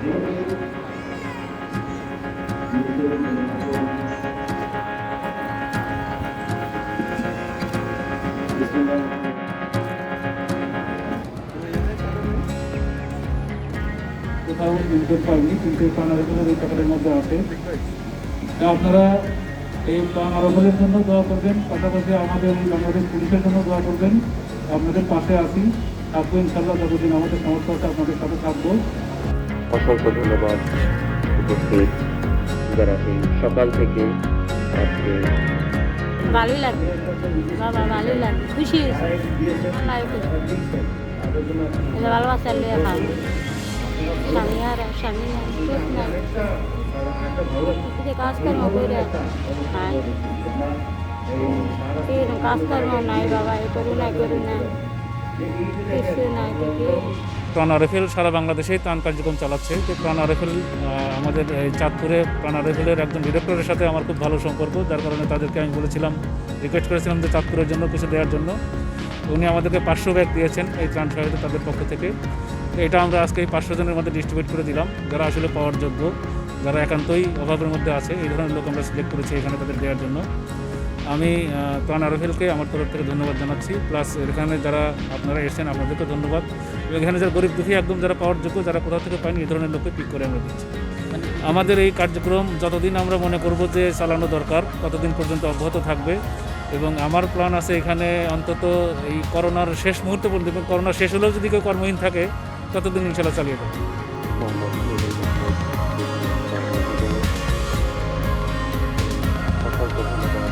কোথাও ইনপুট পাইনি, কিন্তু এই প্রাণ আরোপণের এই প্যাকেটের মধ্যে আছে। আপনারা এই প্রাণ আরোপণের জন্য দোয়া করবেন, পাশাপাশি আমাদের এই বাংলাদেশ পুলিশের জন্য দোয়া করবেন। আপনাদের পাশে আছি, থাকবো ইনশাল্লাহ, যতদিন আমাদের সমস্যা আছে আপনাদের সাথে থাকবো। অসংখ্য ধন্যবাদ উপস্থিত যারা এই সকাল থেকে আজকে। ভালোই লাগে বাবা, ভালোই লাগে, খুশি হয়েছে, ভালোবাসা লিয়ে ভালো। স্বামী আর স্বামী নাই, সুখ নাই, কাজকর্ম করে নাই, এরকম কাজকর্ম নাই বাবা, এ করু না কিছু নাই। প্রাণ আরএফএল সারা বাংলাদেশেই ত্রাণ কার্যক্রম চালাচ্ছে। তো প্রাণ আরএফএল আমাদের এই চাঁদপুরে প্রাণ আরএফএলের একজন ডিরেক্টরের সাথে আমার খুব ভালো সম্পর্ক, যার কারণে তাদেরকে আমি বলেছিলাম, রিকোয়েস্ট করেছিলাম যে চাঁদপুরের জন্য কিছু দেওয়ার জন্য। উনি আমাদেরকে 500 ব্যাগ দিয়েছেন এই ত্রাণ সহায়তা তাদের পক্ষ থেকে। তো এটা আমরা আজকে এই 500 জনের মধ্যে ডিস্ট্রিবিউট করে দিলাম, যারা আসলে পাওয়ার যোগ্য, যারা একান্তই অভাবের মধ্যে আছে, এই ধরনের লোক আমরা সিলেক্ট করেছি এখানে তাদের দেওয়ার জন্য। আমি প্রাণ আরএফএলকে আমার তরফ থেকে ধন্যবাদ জানাচ্ছি, প্লাস এখানে যারা আপনারা এসেছেন আপনাদেরকে ধন্যবাদ। এখানে যারা গরিব দুঃখী একদম যারা পাওয়ার যোগ্য, যারা কোথাও থেকে পায়নি, এই ধরনের লোককে পিক করে আমরা দিচ্ছি। আমাদের এই কার্যক্রম যতদিন আমরা মনে করব যে চালানো দরকার, ততদিন পর্যন্ত অব্যাহত থাকবে। এবং আমার প্ল্যান আছে এখানে অন্তত এই করোনার শেষ মুহূর্তে পর্যন্ত, করোনা শেষ হলেও যদি কেউ কর্মহীন থাকে ততদিন ইনশাল্লাহ চালিয়ে দেবো। অসংখ্য ধন্যবাদ।